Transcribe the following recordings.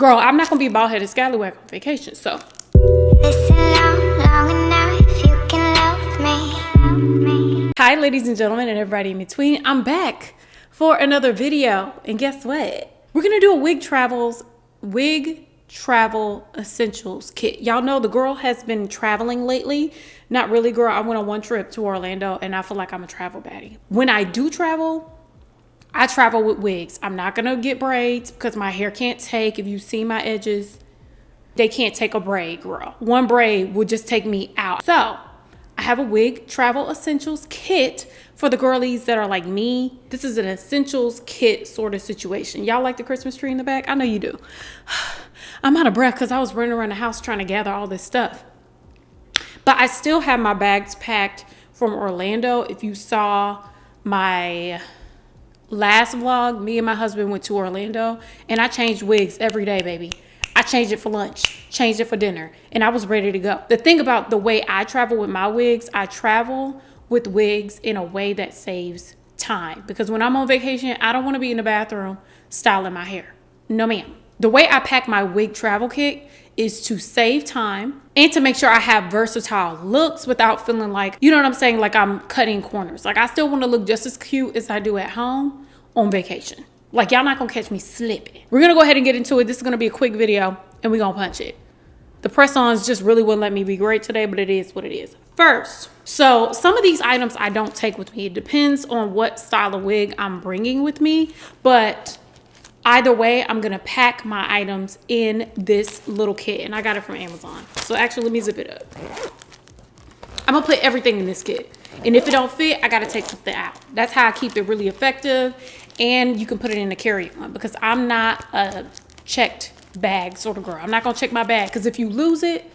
Girl, I'm not gonna be bald-headed scallywag on vacation, so. Listen long enough, you can love me. Hi, ladies and gentlemen, and everybody in between. I'm back for another video, and guess what? We're gonna do a WIG travel essentials kit. Y'all know the girl has been traveling lately. Not really, girl. I went on one trip to Orlando, and I feel like I'm a travel baddie. When I do travel, I travel with wigs. I'm not gonna get braids because my hair can't take, if you see my edges, they can't take a braid, girl. One braid would just take me out. So I have a wig travel essentials kit for the girlies that are like me. This is an essentials kit sort of situation. Y'all like the Christmas tree in the back? I know you do. I'm out of breath because I was running around the house trying to gather all this stuff. But I still have my bags packed from Orlando. If you saw my last vlog, me and my husband went to Orlando, and I changed wigs every day, baby. I changed it for lunch, changed it for dinner, and I was ready to go. The thing about the way I travel with my wigs, I travel with wigs in a way that saves time. Because when I'm on vacation, I don't want to be in the bathroom styling my hair. No, ma'am. The way I pack my wig travel kit is to save time and to make sure I have versatile looks without feeling like, you know what I'm saying, like I'm cutting corners. Like I still want to look just as cute as I do at home on vacation. Like y'all not gonna catch me slipping. We're gonna go ahead and get into it. This is gonna be a quick video and we're gonna punch it. The press-ons just really wouldn't let me be great today, but it is what it is. First, so some of these items I don't take with me. It depends on what style of wig I'm bringing with me, but either way, I'm gonna pack my items in this little kit, and I got it from Amazon. So actually, let me zip it up. I'm gonna put everything in this kit, and if it don't fit, I gotta take something out. That's how I keep it really effective, and you can put it in a carry-on because I'm not a checked bag sort of girl. I'm not gonna check my bag because if you lose it,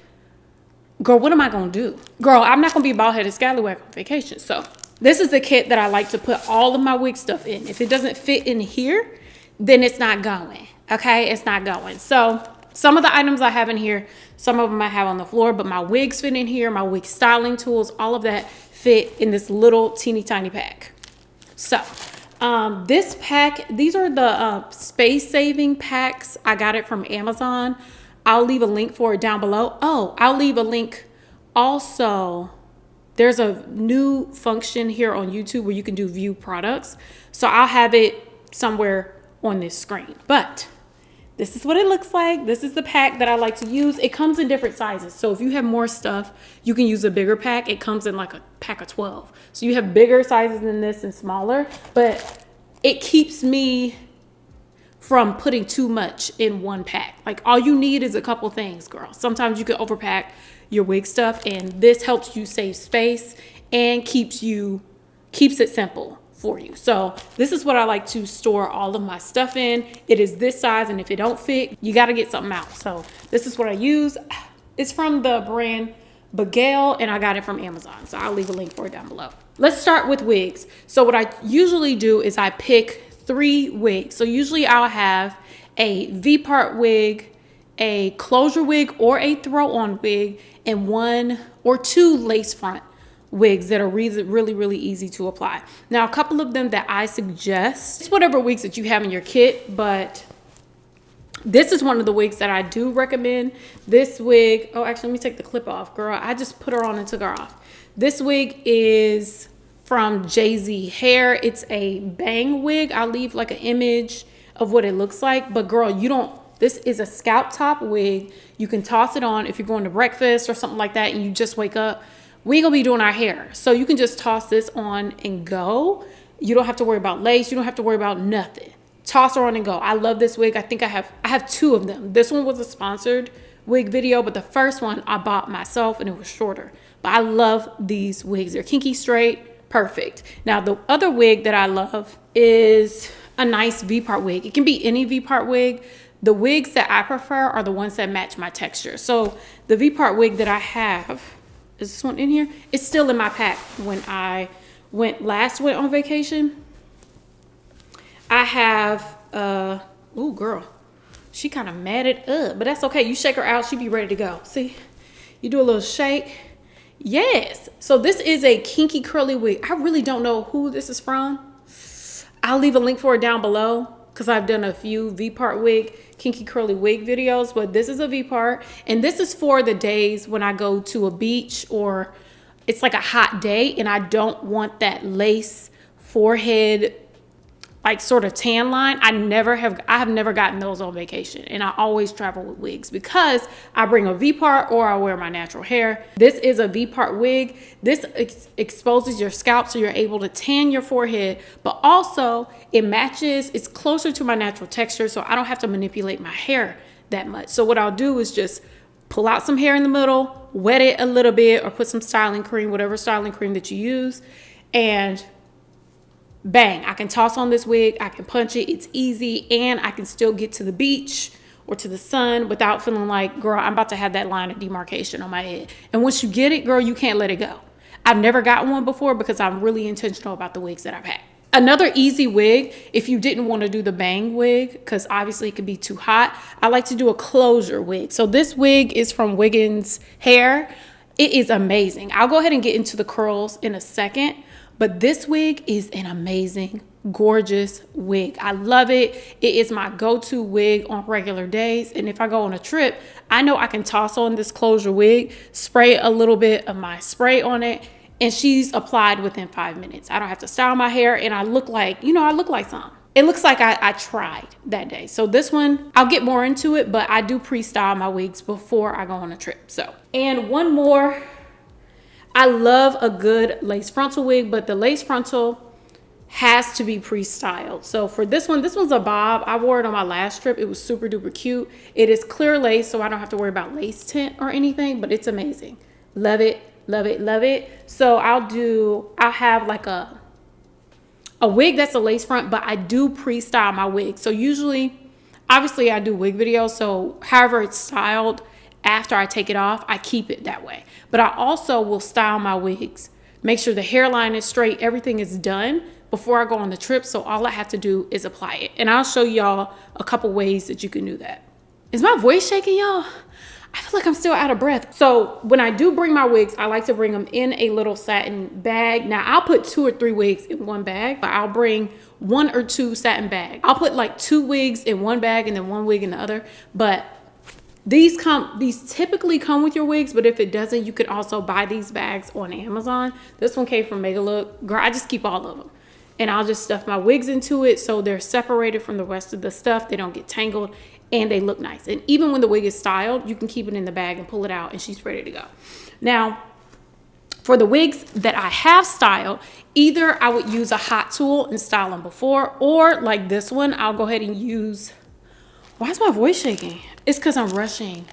girl, what am I gonna do? Girl, I'm not gonna be bald-headed scallywag on vacation. So this is the kit that I like to put all of my wig stuff in. If it doesn't fit in here, then it's not going, okay? It's not going. So some of the items I have in here, some of them I have on the floor, but my wigs fit in here, my wig styling tools, all of that fit in this little teeny tiny pack. So this pack, these are the space saving packs. I got it from Amazon. I'll leave a link for it down below. Oh, I'll leave a link also. There's a new function here on YouTube where you can do view products. So I'll have it somewhere on this screen, but this is what it looks like. This is the pack that I like to use. It comes in different sizes, so if you have more stuff, you can use a bigger pack. It comes in like a pack of 12, so you have bigger sizes than this and smaller, but it keeps me from putting too much in one pack. Like all you need is a couple things, girl. Sometimes you can overpack your wig stuff, and this helps you save space and keeps it simple for you. So this is what I like to store all of my stuff in. It is this size, and if it don't fit, you got to get something out. So this is what I use. It's from the brand Bagale, and I got it from Amazon. So I'll leave a link for it down below. Let's start with wigs. So what I usually do is I pick 3 wigs. So usually I'll have a V-part wig, a closure wig or a throw-on wig, and 1 or 2 lace front wigs that are really easy to apply. Now, a couple of them that I suggest, it's whatever wigs that you have in your kit, but this is one of the wigs that I do recommend. This wig, oh, actually, let me take the clip off, girl. I just put her on and took her off. This wig is from Jay-Z Hair. It's a bang wig. I'll leave like an image of what it looks like, but girl, this is a scalp top wig. You can toss it on if you're going to breakfast or something like that and you just wake up. We ain't gonna be doing our hair. So you can just toss this on and go. You don't have to worry about lace. You don't have to worry about nothing. Toss her on and go. I love this wig. I think I have 2 of them. This one was a sponsored wig video, but the first one I bought myself and it was shorter. But I love these wigs. They're kinky straight, perfect. Now the other wig that I love is a nice V-part wig. It can be any V-part wig. The wigs that I prefer are the ones that match my texture. So the V-part wig that I have, is this one in here? It's still in my pack when I last went on vacation. I have, oh girl, she kind of matted up, but that's okay. You shake her out, she be ready to go. See, you do a little shake. Yes, so this is a kinky curly wig. I really don't know who this is from. I'll leave a link for it down below. because I've done a few V-part wig, kinky curly wig videos, but this is a V-part. And this is for the days when I go to a beach or it's like a hot day and I don't want that lace forehead, like sort of tan line. I have never gotten those on vacation, and I always travel with wigs because I bring a V-part or I wear my natural hair. This is a V-part wig. This exposes your scalp so you're able to tan your forehead, but also it matches, it's closer to my natural texture, so I don't have to manipulate my hair that much. So what I'll do is just pull out some hair in the middle, wet it a little bit, or put some styling cream, whatever styling cream that you use, and bang, I can toss on this wig, I can punch it, it's easy, and I can still get to the beach or to the sun without feeling like, girl, I'm about to have that line of demarcation on my head. And once you get it, girl, you can't let it go. I've never gotten one before because I'm really intentional about the wigs that I've had. Another easy wig, if you didn't want to do the bang wig, because obviously it could be too hot, I like to do a closure wig. So this wig is from Wiggins Hair. It is amazing. I'll go ahead and get into the curls in a second. But this wig is an amazing, gorgeous wig. I love it. It is my go-to wig on regular days. And if I go on a trip, I know I can toss on this closure wig, spray a little bit of my spray on it, and she's applied within 5 minutes. I don't have to style my hair, and I look like, you know, I look like something. It looks like I tried that day. So this one, I'll get more into it, but I do pre-style my wigs before I go on a trip. So, and one more. I love a good lace frontal wig, but the lace frontal has to be pre-styled. So for this one's a bob. I wore it on my last trip. It was super duper cute. It is clear lace, so I don't have to worry about lace tint or anything, but it's amazing. Love it, love it, love it. So I'll have like a wig that's a lace front, but I do pre-style my wig. So usually, obviously I do wig videos, so however it's styled, after I take it off, I keep it that way. But I also will style my wigs, make sure the hairline is straight, everything is done before I go on the trip. So all I have to do is apply it. And I'll show y'all a couple ways that you can do that. Is my voice shaking, y'all? I feel like I'm still out of breath. So when I do bring my wigs, I like to bring them in a little satin bag. Now I'll put 2 or 3 wigs in one bag, but I'll bring 1 or 2 satin bags. I'll put like 2 wigs in one bag and then 1 wig in the other. But these typically come with your wigs, but if it doesn't, you could also buy these bags on Amazon. This one came from Mega Look. Girl, I just keep all of them. And I'll just stuff my wigs into it so they're separated from the rest of the stuff. They don't get tangled and they look nice. And even when the wig is styled, you can keep it in the bag and pull it out and she's ready to go. Now, for the wigs that I have styled, either I would use a hot tool and style them before, or like this one, I'll go ahead and use... Why is my voice shaking? It's because I'm rushing.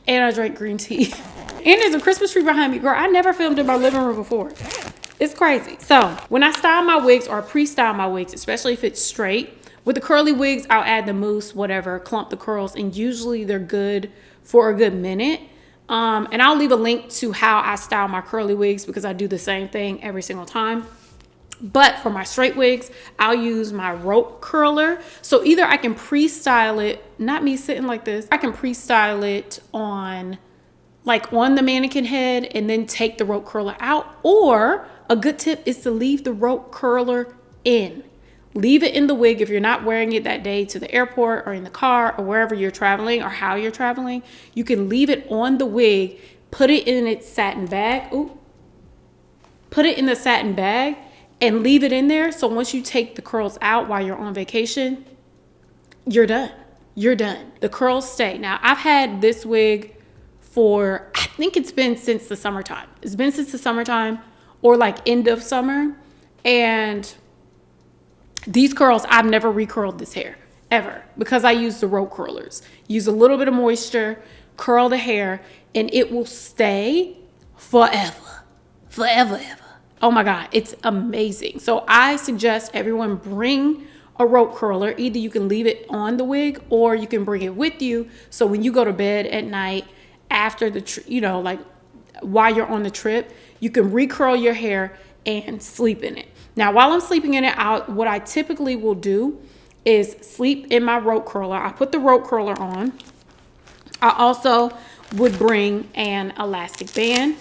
And I drank green tea. And there's a Christmas tree behind me. Girl, I never filmed in my living room before. It's crazy. So when I style my wigs or pre-style my wigs, especially if it's straight, with the curly wigs, I'll add the mousse, whatever, clump the curls, and usually they're good for a good minute. And I'll leave a link to how I style my curly wigs because I do the same thing every single time. But for my straight wigs, I'll use my rope curler. So either I can pre-style it, not me sitting like this, I can pre-style it on the mannequin head and then take the rope curler out. Or a good tip is to leave the rope curler in. Leave it in the wig if you're not wearing it that day to the airport or in the car or wherever you're traveling or how you're traveling. You can leave it on the wig, put it in its satin bag. Ooh. Put it in the satin bag and leave it in there. So once you take the curls out while you're on vacation, you're done. You're done. The curls stay. Now, I've had this wig for, I think it's been since the summertime. It's been since the summertime or like end of summer. And these curls, I've never recurled this hair ever because I use the rope curlers. Use a little bit of moisture, curl the hair, and it will stay forever, forever, ever. Oh my God, it's amazing. So I suggest everyone bring a rope curler. Either you can leave it on the wig or you can bring it with you. So when you go to bed at night after the, while you're on the trip, you can recurl your hair and sleep in it. Now, while I'm sleeping in it, what I typically will do is sleep in my rope curler. I put the rope curler on. I also would bring an elastic band.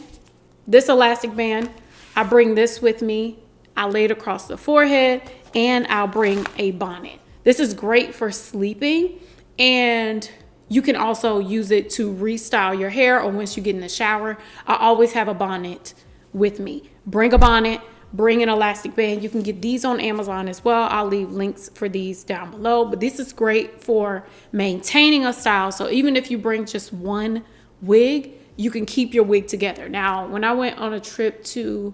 This elastic band, I bring this with me. I lay it across the forehead and I'll bring a bonnet. This is great for sleeping, and you can also use it to restyle your hair or once you get in the shower. I always have a bonnet with me. Bring a bonnet, bring an elastic band. You can get these on Amazon as well. I'll leave links for these down below, but this is great for maintaining a style. So even if you bring just one wig, you can keep your wig together. Now, when I went on a trip to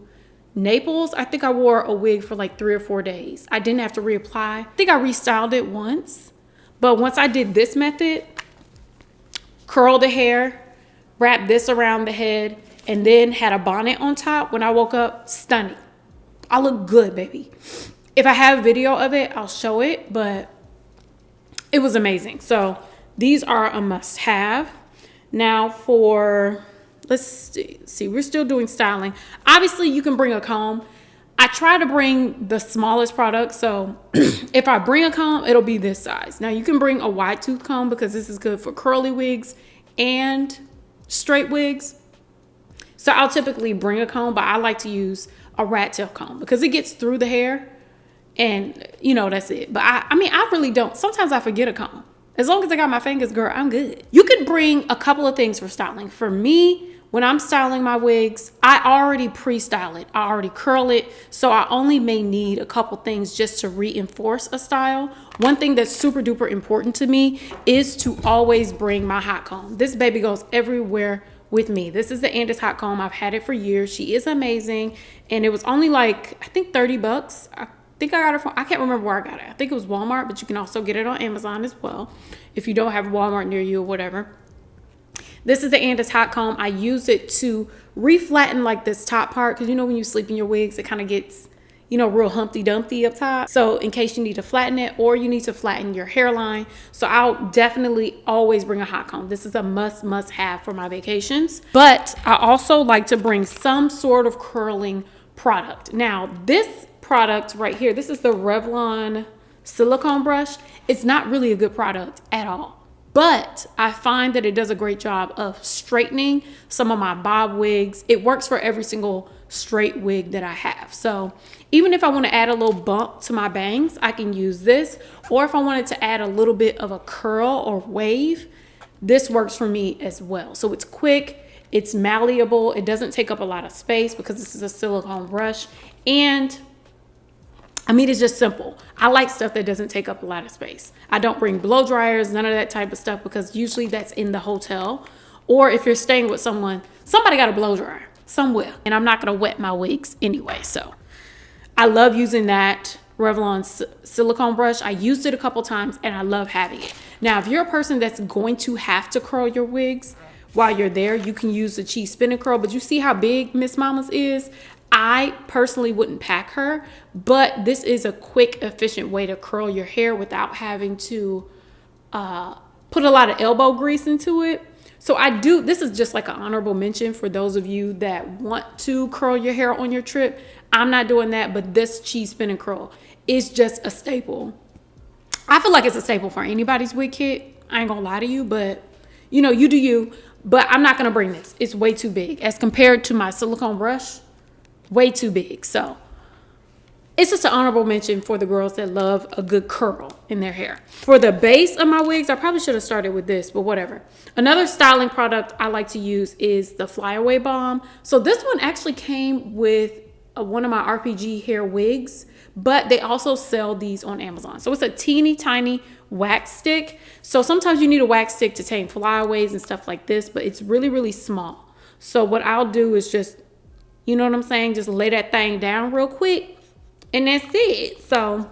Naples, I think I wore a wig for like 3 or 4 days. I didn't have to reapply. I think I restyled it once, but once I did this method, curled the hair, wrapped this around the head, and then had a bonnet on top, when I woke up, stunning. I look good, baby. If I have video of it, I'll show it, but it was amazing. So these are a must-have. Now for, let's see, we're still doing styling. Obviously, you can bring a comb. I try to bring the smallest product, so if I bring a comb, it'll be this size. Now, you can bring a wide tooth comb because this is good for curly wigs and straight wigs. So I'll typically bring a comb, but I like to use a rat tail comb because it gets through the hair and, you know, that's it. But I mean, I really don't. Sometimes I forget a comb. As long as I got my fingers, girl, I'm good. You could bring a couple of things for styling. For me, when I'm styling my wigs, I already pre-style it. I already curl it. So I only may need a couple things just to reinforce a style. One thing that's super duper important to me is to always bring my hot comb. This baby goes everywhere with me. This is the Andis hot comb. I've had it for years. She is amazing. And it was only like, I think 30 bucks. I think I got it from, I can't remember where I got it. I think it was Walmart, but you can also get it on Amazon as well if you don't have Walmart near you or whatever. This is the Andis hot comb. I use it to reflatten like this top part because you know when you sleep in your wigs, it kind of gets, you know, real Humpty Dumpty up top. So in case you need to flatten it or you need to flatten your hairline. So I'll definitely always bring a hot comb. This is a must have for my vacations. But I also like to bring some sort of curling product. Now this product right here, this is the Revlon silicone brush. It's not really a good product at all. But I find that it does a great job of straightening some of my bob wigs. It works for every single straight wig that I have. So even if I want to add a little bump to my bangs, I can use this. Or if I wanted to add a little bit of a curl or wave, this works for me as well. So it's quick, it's malleable, it doesn't take up a lot of space because this is a silicone brush. And I mean, it's just simple. I like stuff that doesn't take up a lot of space. I don't bring blow dryers, none of that type of stuff, because usually that's in the hotel. Or if you're staying with someone, somebody got a blow dryer somewhere. And I'm not going to wet my wigs anyway. So I love using that Revlon silicone brush. I used it a couple times and I love having it. Now, if you're a person that's going to have to curl your wigs while you're there, you can use the cheese spin and curl. But you see how big Miss Mama's is? I personally wouldn't pack her, but this is a quick, efficient way to curl your hair without having to put a lot of elbow grease into it. So this is just like an honorable mention for those of you that want to curl your hair on your trip. I'm not doing that, but this cheese spin and curl is just a staple. I feel like it's a staple for anybody's wig kit. I ain't gonna lie to you, but you know, you do you. But I'm not gonna bring this. It's way too big as compared to my silicone brush. Way too big. So it's just an honorable mention for the girls that love a good curl in their hair. For the base of my wigs, I probably should have started with this, but whatever. Another styling product I like to use is the Flyaway Balm. So this one actually came with one of my RPG hair wigs, but they also sell these on Amazon. So it's a teeny tiny wax stick. So sometimes you need a wax stick to tame flyaways and stuff like this, but it's really, really small. So what I'll do is just, you know what I'm saying? Just lay that thing down real quick and that's it. So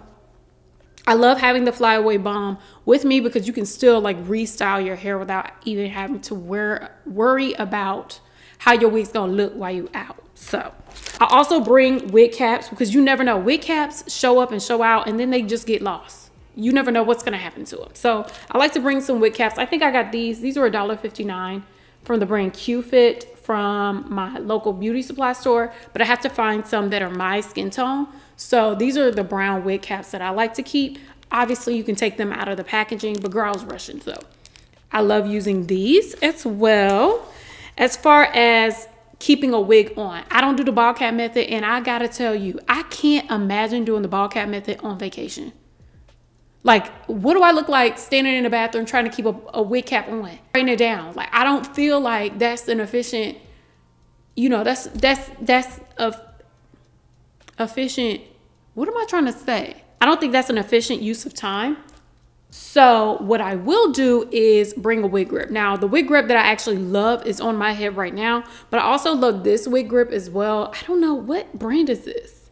I love having the Flyaway Balm with me because you can still like restyle your hair without even having to worry about how your wig's gonna look while you out. So I also bring wig caps because you never know. Wig caps show up and show out and then they just get lost. You never know what's gonna happen to them. So I like to bring some wig caps. I think I got these. These are $1.59 from the brand Q-Fit from my local beauty supply store, but I have to find some that are my skin tone. So these are the brown wig caps that I like to keep. Obviously you can take them out of the packaging, but girl, I was rushing. So I love using these as well. As far as keeping a wig on. I don't do the ball cap method, and I gotta tell you, I can't imagine doing the ball cap method on vacation. Like, what do I look like standing in the bathroom trying to keep a wig cap on? Writing it down. Like, I don't feel like that's an efficient, you know, that's a efficient, what am I trying to say? I don't think that's an efficient use of time. So what I will do is bring a wig grip. Now, the wig grip that I actually love is on my head right now, but I also love this wig grip as well. I don't know, what brand is this?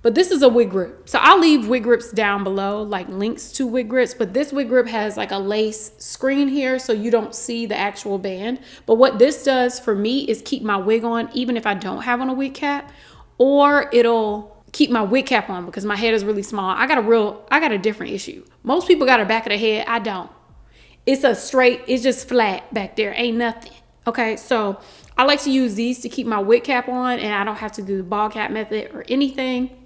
But this is a wig grip. So I'll leave wig grips down below, like links to wig grips, but this wig grip has like a lace screen here so you don't see the actual band. But what this does for me is keep my wig on even if I don't have on a wig cap, or it'll keep my wig cap on because my head is really small. I got a different issue. Most people got a back of the head. I don't. It's just flat back there. Ain't nothing. Okay, so I like to use these to keep my wig cap on, and I don't have to do the ball cap method or anything.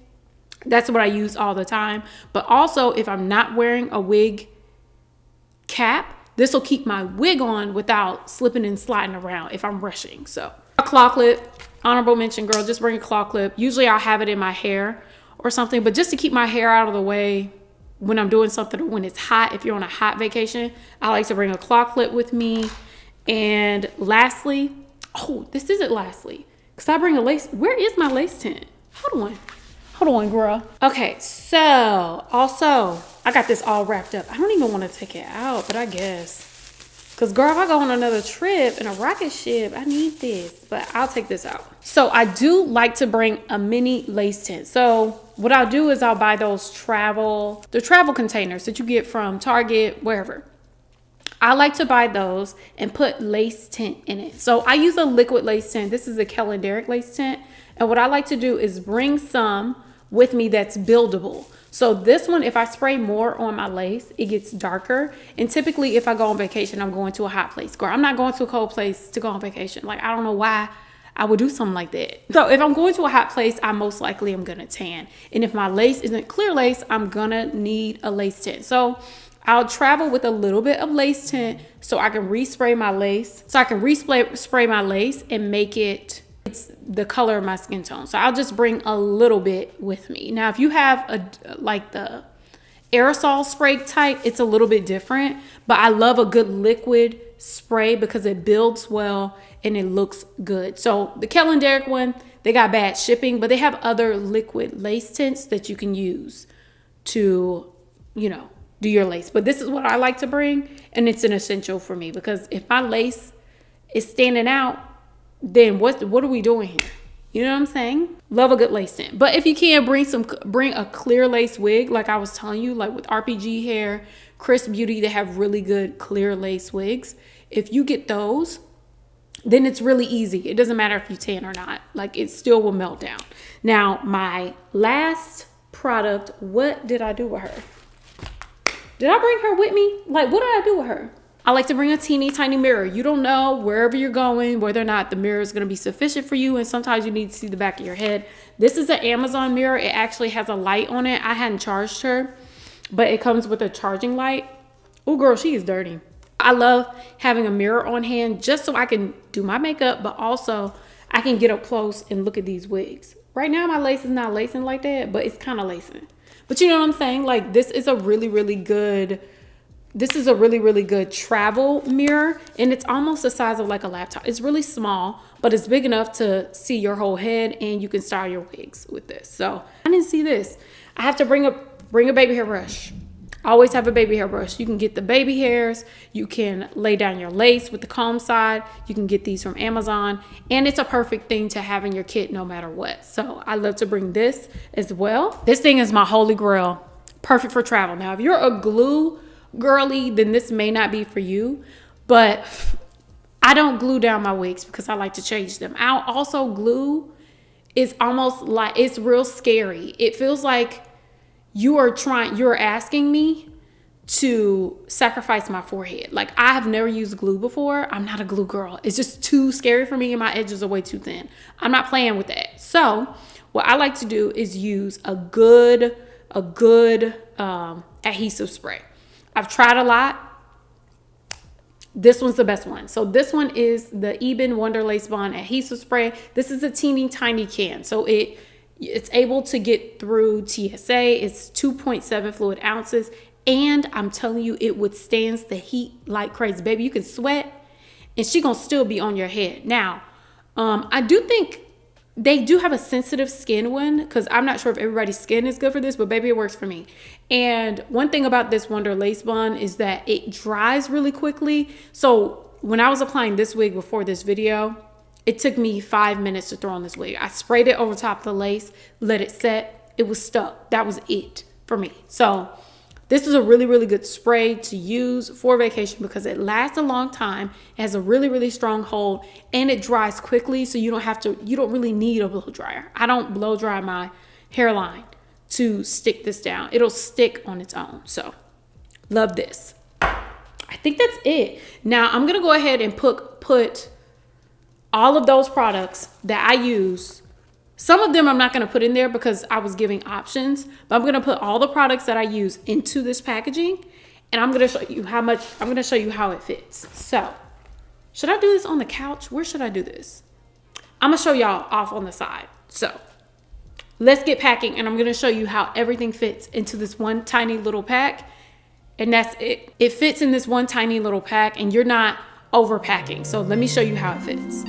That's what I use all the time. But also, if I'm not wearing a wig cap, this will keep my wig on without slipping and sliding around if I'm rushing. So a claw clip. Honorable mention, girl, just bring a claw clip. Usually I'll have it in my hair or something, but just to keep my hair out of the way when I'm doing something or when it's hot, if you're on a hot vacation, I like to bring a claw clip with me. And lastly, oh, this isn't lastly, because I bring a lace. Where is my lace tint? Hold on, girl. Okay, so also, I got this all wrapped up. I don't even want to take it out, but I guess. Because, girl, if I go on another trip in a rocket ship, I need this. But I'll take this out. So I do like to bring a mini lace tint. So what I'll do is I'll buy those travel containers that you get from Target, wherever. I like to buy those and put lace tint in it. So I use a liquid lace tint. This is a calendaric lace tint. And what I like to do is bring some with me that's buildable. So this one, if I spray more on my lace, it gets darker. And typically if I go on vacation, I'm going to a hot place. Girl, I'm not going to a cold place to go on vacation. Like, I don't know why I would do something like that. So if I'm going to a hot place, I most likely am gonna tan. And if my lace isn't clear lace, I'm gonna need a lace tint. So I'll travel with a little bit of lace tint so I can respray my lace. So I can spray my lace and make it's the color of my skin tone. So I'll just bring a little bit with me. Now, if you have like the aerosol spray type, it's a little bit different, but I love a good liquid spray because it builds well and it looks good. So the calendaric one, they got bad shipping, but they have other liquid lace tints that you can use to, you know, do your lace. But this is what I like to bring, and it's an essential for me because if my lace is standing out, then what are we doing here? You know what I'm saying? Love a good lace tint. But if you can, bring a clear lace wig, like I was telling you, like with RPG Hair, Chris Beauty, they have really good clear lace wigs. If you get those, then it's really easy. It doesn't matter if you tan or not. Like, it still will melt down. Now, my last product, what did I do with her? Did I bring her with me? Like, what did I do with her? I like to bring a teeny tiny mirror. You don't know wherever you're going, whether or not the mirror is going to be sufficient for you. And sometimes you need to see the back of your head. This is an Amazon mirror. It actually has a light on it. I hadn't charged her, but it comes with a charging light. Oh, girl, she is dirty. I love having a mirror on hand just so I can do my makeup, but also I can get up close and look at these wigs. Right now, my lace is not lacing like that, but it's kind of lacing. But you know what I'm saying? Like, this is a really, really good travel mirror, and it's almost the size of like a laptop. It's really small, but it's big enough to see your whole head, and you can style your wigs with this. So I didn't see this. I have to bring a baby hair brush. I always have a baby hair brush. You can get the baby hairs. You can lay down your lace with the comb side. You can get these from Amazon, and it's a perfect thing to have in your kit no matter what. So I love to bring this as well. This thing is my holy grail. Perfect for travel. Now, if you're a glue girly, then this may not be for you, but I don't glue down my wigs because I like to change them out. Also, glue is almost like, it's real scary. It feels like you're asking me to sacrifice my forehead. Like, I have never used glue before. I'm not a glue girl. It's just too scary for me, and my edges are way too thin. I'm not playing with that. So what I like to do is use a good adhesive spray. I've tried a lot. This one's the best one. So this one is the Eben Wonder Lace Bond Adhesive Spray. This is a teeny tiny can. So it's able to get through TSA. It's 2.7 fluid ounces. And I'm telling you, it withstands the heat like crazy. Baby, you can sweat and she gonna still be on your head. Now, I do think they do have a sensitive skin one, because I'm not sure if everybody's skin is good for this, but baby, it works for me. And one thing about this Wonder Lace Bond is that it dries really quickly. So when I was applying this wig before this video, it took me 5 minutes to throw on this wig. I sprayed it over top of the lace, let it set. It was stuck. That was it for me. So this is a really, really good spray to use for vacation because it lasts a long time. It has a really, really strong hold and it dries quickly. So you don't really need a blow dryer. I don't blow dry my hairline to stick this down. It'll stick on its own. So love this. I think that's it. Now I'm going to go ahead and put all of those products that I use. Some of them I'm not going to put in there because I was giving options, but I'm going to put all the products that I use into this packaging, and I'm going to show you how much, I'm going to show you how it fits. So should I do this on the couch? Where should I do this? I'm going to show y'all off on the side. So let's get packing, and I'm going to show you how everything fits into this one tiny little pack. And that's it. It fits in this one tiny little pack, and you're not overpacking. So let me show you how it fits.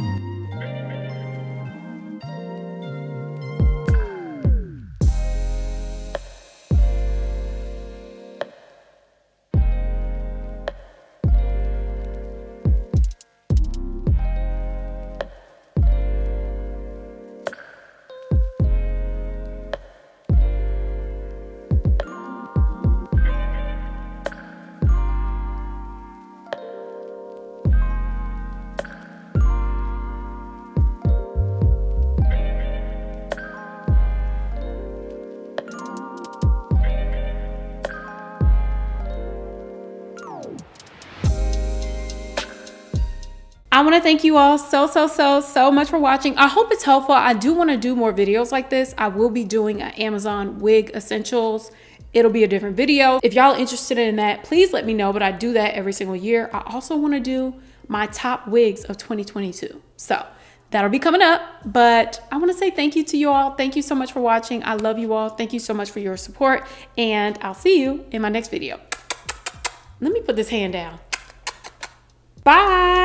I want to thank you all so much for watching. I hope it's helpful. I do want to do more videos like this. I will be doing an Amazon wig essentials. It'll be a different video. If y'all are interested in that, please let me know, but I do that every single year. I also want to do my top wigs of 2022. So that'll be coming up, but I want to say thank you to you all. Thank you so much for watching. I love you all. Thank you so much for your support, and I'll see you in my next video. Let me put this hand down. Bye.